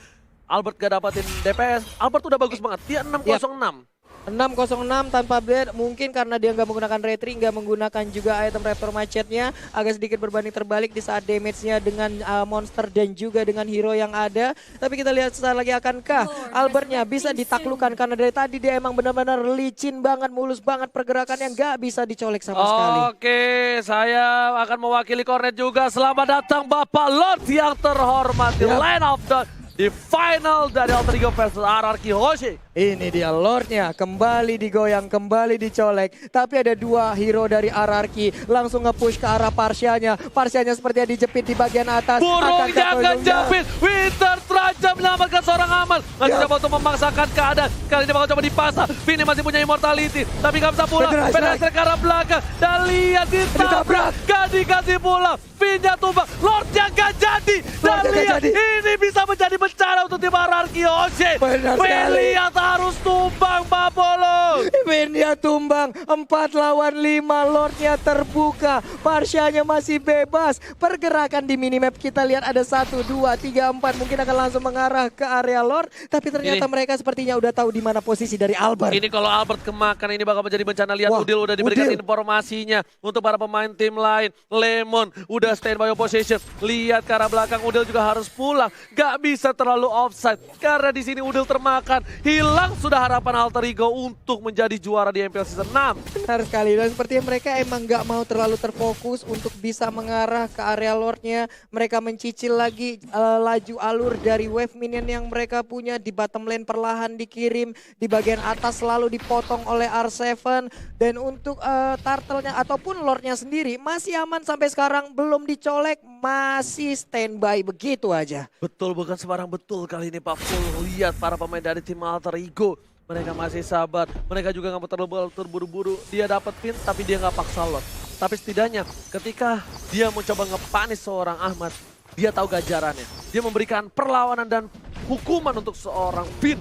Albert gak dapatin DPS. Albert udah bagus banget, dia 606. 606 tanpa blade, mungkin karena dia nggak menggunakan retri, nggak menggunakan juga item Raptor Macetnya, agak sedikit berbanding terbalik di saat damage-nya dengan monster dan juga dengan hero yang ada. Tapi kita lihat sesaat lagi akankah Albertnya bisa ditaklukkan, karena dari tadi dia emang benar-benar licin banget, mulus banget pergerakannya, nggak bisa dicolek sama sekali. Oke, saya akan mewakili Cornet juga. Selamat datang Bapak Lord yang terhormat di Line of the di final dari Alter Ego versus Ararki Hoshi. Ini dia Lordnya, kembali digoyang, kembali dicolek. Tapi ada 2 hero dari Ararki langsung nge-push ke arah Parsianya. Parsianya sepertinya dijepit di bagian atas. Burungnya akan jepit. Winter terancam menyelamatkan seorang aman. Masih coba untuk memaksakan keadaan. Kali ini bakal coba dipasang. Vini masih punya Immortality. Tapi gak bisa pulang. Penetrasi ke arah belakang. Dan lihat ditabrak. Gak dikasih pulang. Vini tumbang. Lordnya gak jadi. Dan lihat ini bisa menjadi bencana untuk tim Ararki Hoshi. Lihat harus tumbang Pak Polo. Vini Sinnya tumbang, 4 lawan 5, Lordnya terbuka, Parsianya masih bebas. Pergerakan di minimap kita lihat ada 1, 2, 3, 4, mungkin akan langsung mengarah ke area Lord. Tapi ternyata mereka sepertinya udah tahu di mana posisi dari Albert. Ini kalau Albert kemakan ini bakal menjadi bencana. Lihat Wah, Udil udah diberikan Udil. informasinya untuk para pemain tim lain. Lemon udah standby position. Lihat ke arah belakang, Udil juga harus pulang. Gak bisa terlalu offside karena di sini Udil termakan. Hilang sudah harapan Alter Ego untuk menjadi juara di MPL Season 6. Benar sekali, dan sepertinya mereka emang gak mau terlalu terfokus untuk bisa mengarah ke area Lordnya. Mereka mencicil lagi laju alur dari wave minion yang mereka punya. Di bottom lane perlahan dikirim, di bagian atas selalu dipotong oleh R7. Dan untuk turtle-nya ataupun Lordnya sendiri masih aman sampai sekarang, belum dicolek, masih standby begitu aja. Betul, bukan sembarang betul kali ini Pak Full. Lihat para pemain dari tim Alter Ego. Mereka masih sabar, mereka juga nggak mau terlalu terburu-buru. Dia dapat pin tapi dia nggak paksa Lord. Tapi setidaknya ketika dia mencoba ngepanis seorang Ahmad, dia tahu ganjarannya. Dia memberikan perlawanan dan hukuman untuk seorang Pin.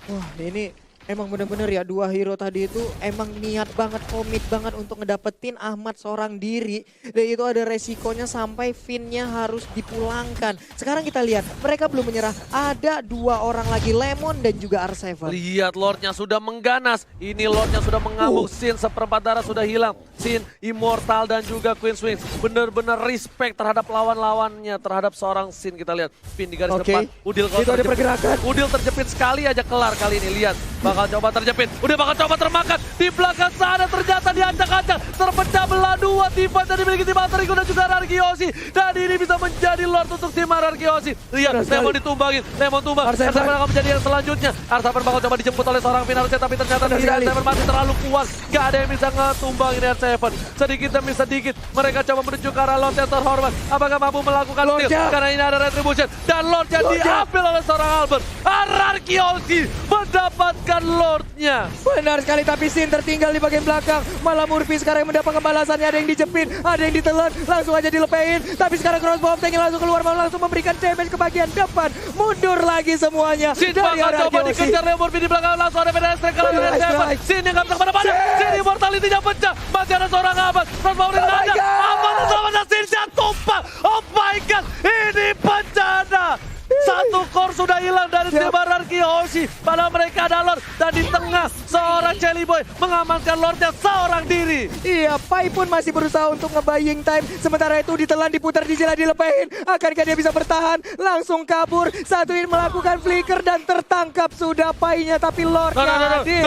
Wah, ini emang bener-bener ya, dua hero tadi itu emang niat banget, komit banget untuk ngedapetin Ahmad seorang diri. Dan itu ada resikonya sampai Finnya harus dipulangkan. Sekarang kita lihat, mereka belum menyerah. Ada 2 orang lagi, Lemon dan juga R7. Lihat Lordnya sudah mengganas. Ini Lordnya sudah mengamuk. Sin seperempat darah sudah hilang. Sin, Immortal dan juga Queen Swings. Benar-benar respect terhadap lawan-lawannya. Terhadap seorang Sin, kita lihat. Pin di garis depan. Udil kalau itu ada pergerakan. Udil terjepit sekali aja, kelar kali ini. Lihat, bakal coba terjepit. Udah bakal coba termakan. Di belakang sana ternyata diacak-acak. Terpecah belah 2 tim yang dimiliki tim Alter Ego dan juga Rarkiosi. Dan ini bisa menjadi Lord untuk tim Rarkiosi. Lihat, Lemon ditumbangin. Lemon tumbang. R7 akan menjadi yang selanjutnya. R7 bakal coba dijemput oleh seorang Finarusnya, tapi ternyata tidak. R7 masih terlalu kuat. Gak ada yang bisa ngetumbangin R7. Sedikit demi sedikit mereka coba menuju ke arah Lord yang terhormat. Apakah mampu melakukan steal? Karena ini ada retribution. Dan Lordnya diambil oleh seorang Albert. Rarkiosi mendapatkan Lordnya. Benar sekali, tapi Sin tertinggal di bagian belakang. Malah Murphy sekarang yang mendapatkan balasannya. Ada yang dijepit, ada yang ditelan, langsung aja dilepein. Tapi sekarang crossbow of tank langsung keluar, mau langsung memberikan damage ke bagian depan. Mundur lagi semuanya. Sin bakal coba dikejar oleh Murphy di belakang, langsung ada pedas strike kalau dengan Devon. Sin yang gak bisa kemana-mana. Sin immortality-nya pecah. Masih ada seorang Ahmad. Crossbow ring ada. Ahmad sama Sin tumpah. Oh my god, ini bencana. Satu core sudah hilang dari tim Rarkiosi. Padahal mereka ada Lord. Dan di tengah seorang Jelly Boy mengamankan Lordnya seorang diri. Iya, Pai pun masih berusaha untuk nge-buying time. Sementara itu ditelan, diputar, dijela, dilepehin. Akankah dia bisa bertahan? Langsung kabur. Satuin melakukan flicker dan tertangkap sudah Pai-nya. Tapi Lordnya hadir.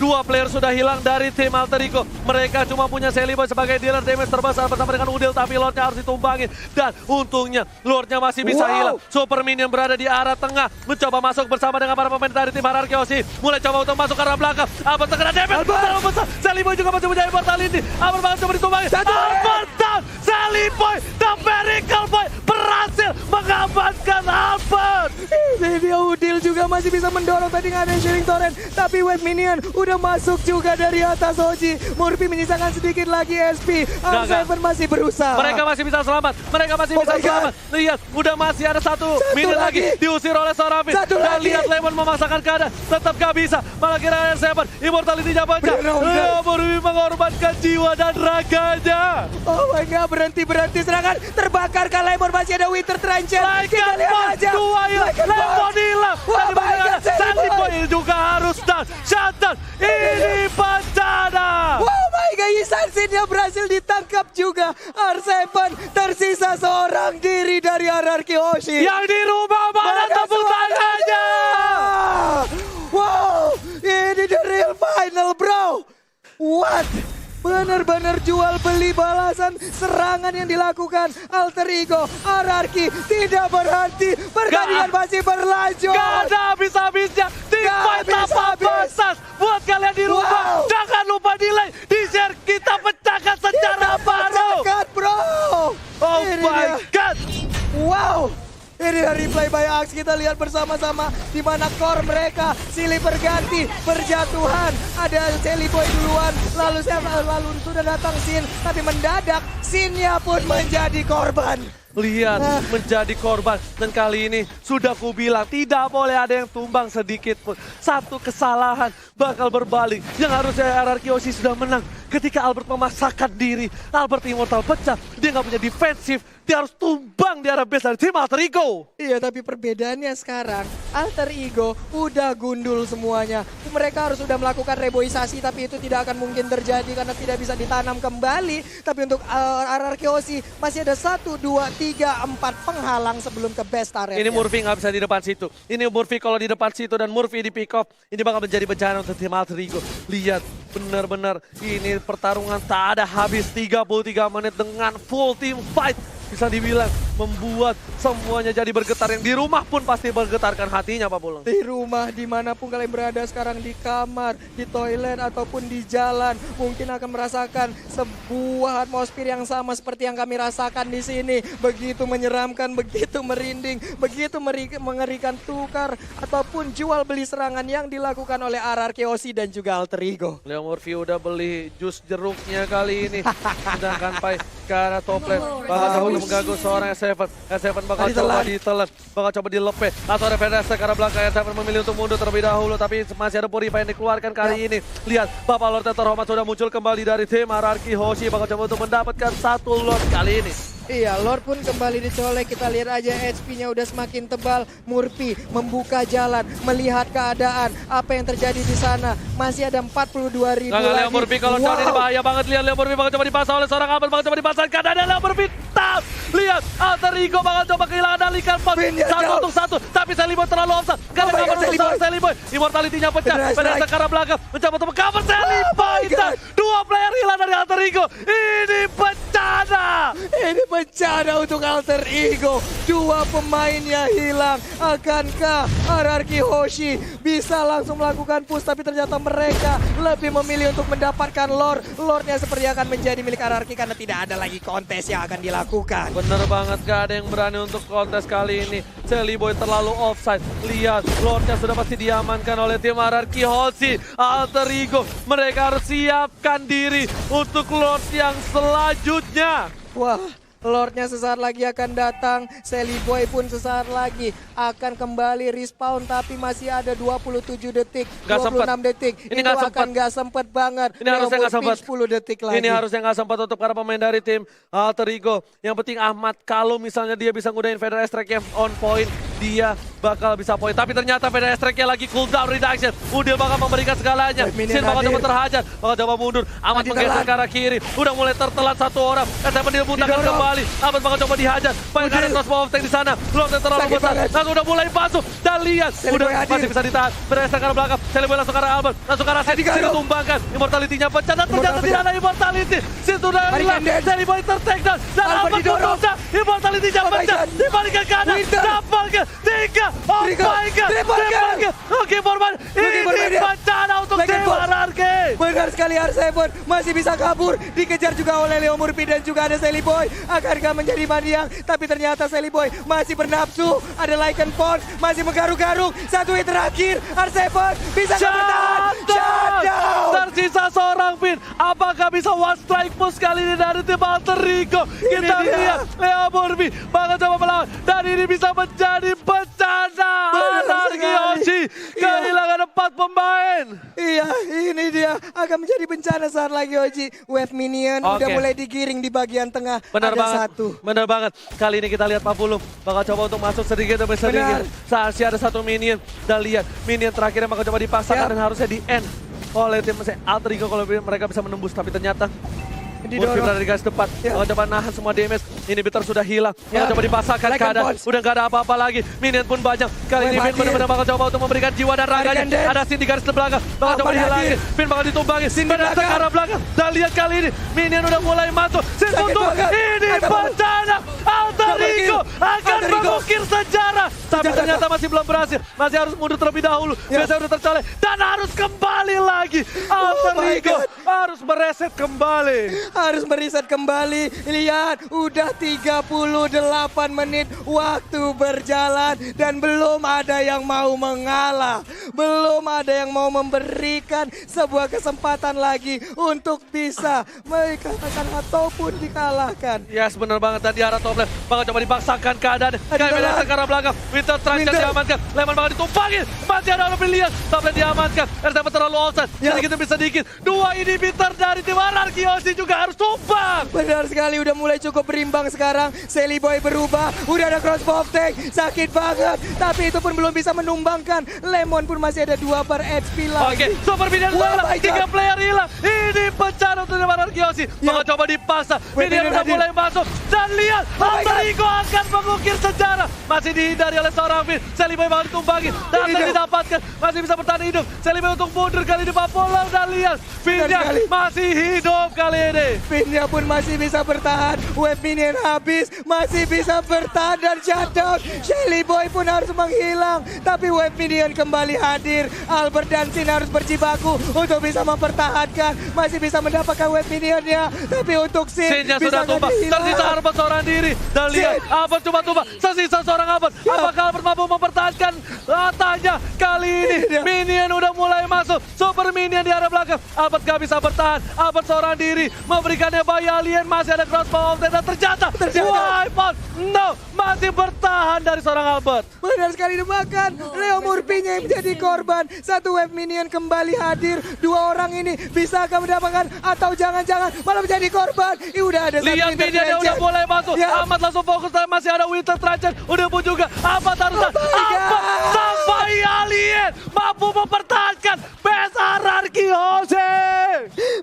Dua player sudah hilang dari tim Alter Ego. Mereka cuma punya Jelly Boy sebagai dealer damage terbesar bersama dengan Udil. Tapi Lordnya harus ditumbangin. Dan untungnya Lordnya masih bisa hilang. Super Minion berada di arah tengah. Mencoba masuk bersama dengan para pemain dari tim Rarkiosi. Mulai coba untuk masuk ke arah belakang. Albert terkena damage. Terlalu besar. Jelly Boy juga masih punya immortality. Albert bakal coba ditumbangin. Albert down. Jelly Boy, the Miracle Boy berhasil mengamankan Albert. Ini dia, Udil juga masih bisa mendorong, tadi nggak ada shooting torrent. Tapi wave minion udah masuk juga dari atas Oji. Murphy menyisakan sedikit lagi SP. R7 masih berusaha. Mereka masih bisa selamat. Mereka masih bisa selamat. Lihat, udah masih ada satu minion lagi. Diusir oleh seorang Pin. Dan lihat Lemon memaksakan keadaan. Tetap gak bisa. Malah kira R7. Immortality-nya baca. Murphy mengorbankan jiwa dan raganya. Oh my god, berhenti serangan. Terbakar Lemon, masih ada Winter Trencher. Kita lihat aja. Lemon hilang. Oh my god, Jelly Boy juga harus down. Shutdown. Ini bencana. Oh my god, Isan Sinnya berhasil ditangkap juga. R7 tersisa seorang diri dari Rarkiosi. Yang di rumah mana tepuk tangannya? Wow, ini the real final, bro. What? Benar-benar jual beli balasan serangan yang dilakukan Alter Ego. Ararki tidak berhenti, pertandingan masih berlanjut. Gak ada habis-habisnya. Tim fight tanpa batas. Buat kalian di rumah, jangan lupa di like, di share, kita pecahkan secara baru. Pecahkan, bro. Oh Ini my dia. god. Wow. Ini dari replay by Axe, kita lihat bersama-sama di mana core mereka silih berganti, berjatuhan. Ada Jelly Boy duluan, lalu sudah datang Sin, tapi mendadak Sinnya pun menjadi korban. lihat menjadi korban. Dan kali ini sudah kubilang tidak boleh ada yang tumbang sedikit pun. Satu kesalahan bakal berbalik. Yang harusnya RRQ Oshi sudah menang. Ketika Albert memaksakan diri, Albert Immortal pecah. Dia nggak punya defensif. Dia harus tumbang di arah base dari tim Alter Ego. Iya, tapi perbedaannya sekarang Alter Ego udah gundul semuanya. Mereka harus sudah melakukan reboisasi, tapi itu tidak akan mungkin terjadi karena tidak bisa ditanam kembali. Tapi untuk RRQ Oshi masih ada 1, 2, 3, 4 penghalang sebelum ke best area. Ini Murphy nggak bisa di depan situ. Ini Murphy kalau di depan situ dan Murphy di pick off, ini bakal menjadi bencana untuk tim Alter Ego. Lihat, benar-benar ini pertarungan tak ada habis 33 menit dengan full team fight. Bisa dibilang membuat semuanya jadi bergetar. Yang di rumah pun pasti bergetarkan hatinya, Pak Pulung. Di rumah, dimanapun kalian berada sekarang, di kamar, di toilet, ataupun di jalan, mungkin akan merasakan sebuah atmosfer yang sama seperti yang kami rasakan di sini. Begitu menyeramkan, begitu merinding, begitu mengerikan, tukar ataupun jual beli serangan yang dilakukan oleh RRQ Oshi dan juga Alter Ego. Leo Murphy udah beli jus jeruknya kali ini. Sedangkan Pai ke arah top lane. Bakal coba mengganggu seorang S7. S7 bakal coba ditelan. Bakal coba dilepe. Atau referensi ke arah belakang. S7 memilih untuk mundur terlebih dahulu. Tapi masih ada Purify yang dikeluarkan kali ini. Lihat, Bapak Lord terhormat sudah muncul kembali dari tim RRQ Oshi. Bakal coba untuk mendapatkan 1 Lord kali ini. Iya, Lord pun kembali dicolek. Kita lihat aja HP-nya udah semakin tebal. Murphy membuka jalan, melihat keadaan, apa yang terjadi di sana. Masih ada 42.000 lagi. Leo Murphy kalau coba ini bahaya banget. Lihat Leo Murphy bakal coba dipasang oleh seorang Albert. Bakal coba dipasangkan. Ada Leo Murphy. Tap! Lihat, Alter Ego bakal coba kehilangan alikan pot. 1 untuk 1. Tapi Seliboy terlalu offside. Karena cover untuk seorang Seliboy. Immortality-nya pecah. Pada ke arah belakang. Mencoba untuk cover Seliboy. 2 player hilang dari Alter Ego. Ini bencana. Ini bencana untuk Alter Ego. 2 pemainnya hilang. Akankah RRQ Oshi bisa langsung melakukan push? Tapi ternyata mereka lebih memilih untuk mendapatkan Lord. Lordnya seperti akan menjadi milik RRQ karena tidak ada lagi kontes yang akan dilakukan. Bener banget, gak ada yang berani untuk kontes kali ini. Seliboy terlalu offside. Lihat, Lordnya sudah pasti diamankan oleh tim RRQ Oshi. Alter Ego, mereka harus siapkan diri untuk Lord yang selanjutnya. Wah, Lordnya sesaat lagi akan datang. Seliboy pun sesaat lagi akan kembali respawn. Tapi masih ada 27 detik, Gak 26 sempet. detik. Ini Itu gak akan sempet. gak sempet banget. Ini harusnya Leo gak sempet. Murphy 10 detik lagi. Ini harusnya nggak sempat untuk para pemain dari tim Alter Ego. Yang penting Ahmad, kalau misalnya dia bisa ngudahin Feder Strike-nya on point, dia bakal bisa poin. Tapi ternyata Feder Strike-nya lagi cooldown reduction. Udil bakal memberikan segalanya. Sin bakal coba terhajar, bakal coba mundur. Ahmad menggeser ke arah kiri. Udah mulai tertelan 1 orang. SM dibutakan kembali. Ahmad bakal coba dihajar. Banyak ada crossbow of tank di sana. Lord yang terlalu besar. Langsung udah mulai masuk. Dan lihat, udah masih bisa ditahan. Feder Strike ke arah belakang. Seliboy langsung ke arah Albert. Langsung ke arah Sin. Sin ditumbangkan. Immortality-nya pecah. Dan ternyata tidak ada immortality. Sin sudah hilang. Seliboy ter-take down. Dan Albert mendosa. Immortality-nya pecah. Dibalikan ke kanan. Dapatkan 3. Oh my god. Dibalikan. Oke, Forman. Ini bencana untuk tim RRQ. Benar sekali, R7 masih bisa kabur. Dikejar juga oleh Leo Murphy dan juga ada Seliboy. Akankah menjadi maniang? Tapi ternyata Seliboy masih bernafsu. Ada Lycan Force masih menggaruk-garuk. 1 hit terakhir. R7 bisa bertahan. Shutdown. Tersisa seorang Finn. Apakah bisa one strike push kali ini dari tim Alter Ego? Kita lihat Leo Murphy bakal coba melawan. Dan ini bisa menjadi bencana. RRQ Oshi kehilangan 4 pemain. Iya, ini dia akan menjadi bencana saat lagi Oji. Wave minion udah mulai digiring di bagian tengah. Benar ada banget. 1. Benar banget. Kali ini kita lihat Pak Pulung bakal coba untuk masuk sedikit demi sedikit. Masih ada 1 minion. Dan lihat minion terakhir yang bakal coba dipaksakan dan harusnya di end oleh tim Alter Ego kalau mereka bisa menembus. Tapi ternyata Murphy berada di garis depan. Bakal coba nahan semua damage. Inhibitor sudah hilang. Bakal coba dipasangkan keadaan. Udah gak ada apa-apa lagi. Minion pun banyak. Kali ini Finn benar-benar bakal coba untuk memberikan jiwa dan raganya. Ada Sin di garis belakang. Bakal coba dihilangin. Finn bakal ditumbangin. Benar ke arah belakang. Dan lihat kali ini Minion udah mulai masuk. Sin butuh. Ini bencana. Alter Ego akan mengukir sejarah. Tapi ternyata masih belum berhasil. Masih harus mundur terlebih dahulu. Biasanya udah tercolek. Dan harus kembali lagi. Alter Ego harus mereset kembali. harus meriset kembali. Lihat, udah 38 menit waktu berjalan dan belum ada yang mau mengalah. Belum ada yang mau memberikan sebuah kesempatan lagi untuk bisa mengalahkan ataupun dikalahkan. Yes, benar banget. Dan di arah top lane, bakal coba dipaksakan keadaan. Kayak beda ke arah belakang. Winter Traction diamankan. Lemon bakal ditumpangin. Masih ada pilihan. Top lane diamankan. RTP terlalu offside. Sedikit demi sedikit. Dua inhibitor dari tim RRQ Hoshi juga harus tumbang. Benar sekali, udah mulai cukup berimbang sekarang. Sally Boy berubah. Udah ada crossbow tank. Sakit banget. Tapi itu pun belum bisa menumbangkan. Lemon pun masih ada 2 per HP lagi. Oke, super minion Wah, hilang. my God. 3 player hilang. Ini bencana untuk tim RRQ Hoshi. Bakal coba dipaksa. Minion udah mulai masuk. Dan lihat, my Alter God. Ego akan mengukir sejarah. Masih dihindari oleh seorang Finn. Sally Boy bakal ditumbangin. Dan Hidup. didapatkan. Masih bisa bertahan hidup. Sally Boy untuk mundur kali ini Papola. Dan lihat, Finn-nya sekali. masih hidup kali ini. Finn-nya pun masih bisa bertahan. Wave minion habis, masih bisa bertahan dan shutdown. Shelly Boy pun harus menghilang. Tapi wave minion kembali hadir. Albert dan Sin harus berjibaku untuk bisa mempertahankan. Masih bisa mendapatkan wave minionnya. Tapi untuk Sin Sin-nya bisa sudah tumbang. nggak Tersisa dihilang. Albert seorang diri. Dan lihat, Sin. Albert cuma tumbang. Tersisa seorang Albert. Ya. Apakah Albert mampu mempertahankan latanya? Kali ini Tidak. minion udah mulai masuk. Super minion di arah belakang. Albert gak bisa bertahan. Albert seorang diri. Memberikannya bayi alien. Masih ada crossbow dan ternyata wipe out. No, masih bertahan dari seorang Albert. Benar sekali dimakan. Leo Murphy-nya yang menjadi korban. Satu wave minion kembali hadir. 2 orang ini bisa akan mendapatkan atau jangan-jangan malah menjadi korban. Udah ada satu Lihat Winter minionnya udah Traction. mulai masuk. Ya. Ahmad langsung fokus dan masih ada Winter Traction. Udah pun juga Ahmad harus Oh my Ahmad God. sampai alien mampu mempertahankan best RRQ Hoshi.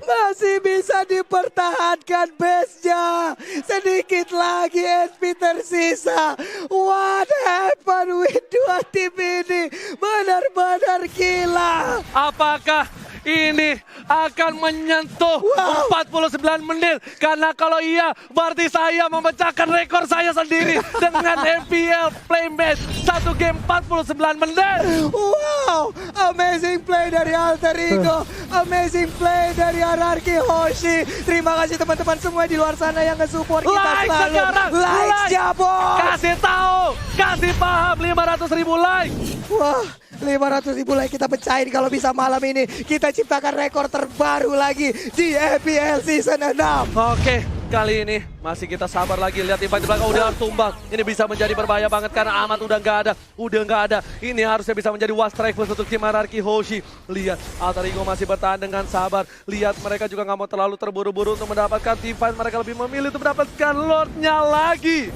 Masih bisa dipertahankan base-nya. Sedikit lagi SP tersisa. What happened with 2 tim ini? Benar-benar gila. Apakah ini akan menyentuh 49 menit? Karena kalau iya, berarti saya memecahkan rekor saya sendiri dengan MPL play match 1 game 49 menit. Wow, amazing play dari Alter Ego, amazing play dari RRQ Hoshi. Terima kasih teman-teman semua di luar sana yang nge-support kita Like selalu. sekarang, Like like. Jabos. Kasih tahu, kasih paham 500.000 like. Wah, 500.000 like kita pecahin kalau bisa malam ini. Kita ciptakan rekor terbaru lagi di FPL Season 6. Oke, kali ini masih kita sabar lagi. Lihat invite di belakang udah harus tumbang. Ini bisa menjadi berbahaya banget karena Ahmad udah nggak ada. Udah nggak ada. Ini harusnya bisa menjadi was strike force untuk tim RRQ Hoshi. Lihat, Alter Ego masih bertahan dengan sabar. Lihat, mereka juga nggak mau terlalu terburu-buru untuk mendapatkan team fight. Mereka lebih memilih untuk mendapatkan Lordnya lagi.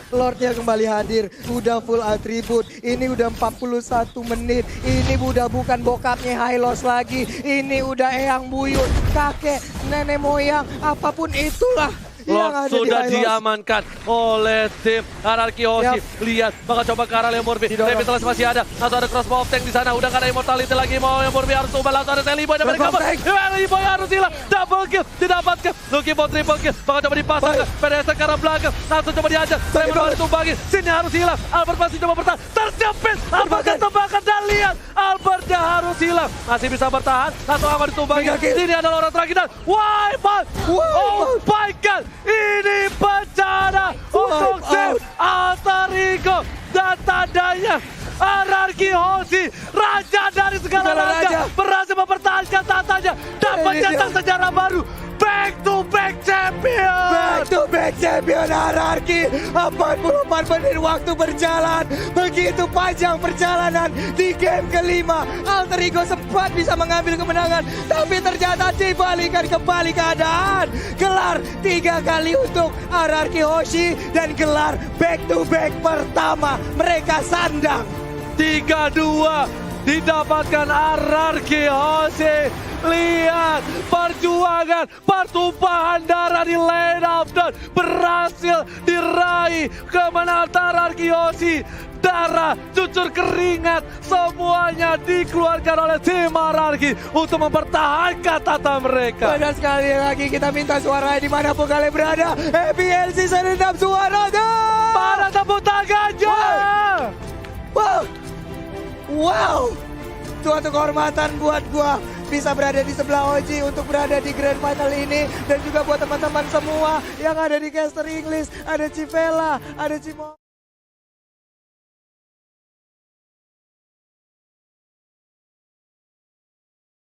Lordnya kembali hadir, udah full atribut. Ini udah 41 menit. Ini udah bukan bokapnya Hylos lagi. Ini udah eyang buyut, kakek, nenek moyang, apapun itulah. yang Lord ada sudah di Hylos. diamankan oleh tim RRQ Hoshi. Lihat, bakal coba ke arah Leo Murphy. Didorong. Revitalize masih ada. Langsung ada crossbow of tank di sana. Udah gak ada immortality lagi. Mau Leo Murphy harus ubah. Langsung ada Sally Boy dan mereka Crossbow of tank. Sally Boy harus hilang. Double kill didapatkan. Looking for triple kill. Bakal coba dipasang. Baik. PDS ke arah belakang. Langsung coba diajar. Trevor banget. baru tumbangin. Sini harus hilang. Albert masih coba bertahan. Terjepit. Albert Terbakar. ketembakkan dan lihat. Albertnya harus hilang. Masih bisa bertahan. Langsung akan ditumbangin. Mega kill. Ini adalah orang terakhir dan wipe out. Oh my God. Ini bencana untuk tim Alter Ego dan tandanya RRQ Hoshi, raja dari segala Segala raja, raja. berhasil mempertahankan tatanya dan Ini mencetak dia. sejarah baru. Back to back champion. Back to back champion RRQ. 44 menit waktu berjalan. Begitu panjang perjalanan di game kelima. Alter Ego sempat bisa mengambil kemenangan. Tapi ternyata dibalikan kembali keadaan. Gelar 3 kali untuk RRQ Hoshi. Dan gelar back to back pertama mereka sandang. 3-2 didapatkan RRQ Hoshi. Lihat perjuangan, pertumpahan darah di lane of dawn berhasil diraih kemenangan RRQ Hoshi. Darah, cucur keringat, semuanya dikeluarkan oleh tim RRQ untuk mempertahankan tata mereka. Pada sekali lagi kita minta suara dimanapun kalian berada. FPL Season 6 suaranya. Pada tepuk tangannya. Wow. Wow. Suatu kehormatan buat gua bisa berada di sebelah Oji untuk berada di Grand Final ini. Dan juga buat teman-teman semua yang ada di caster English, ada Civella, ada Cimo.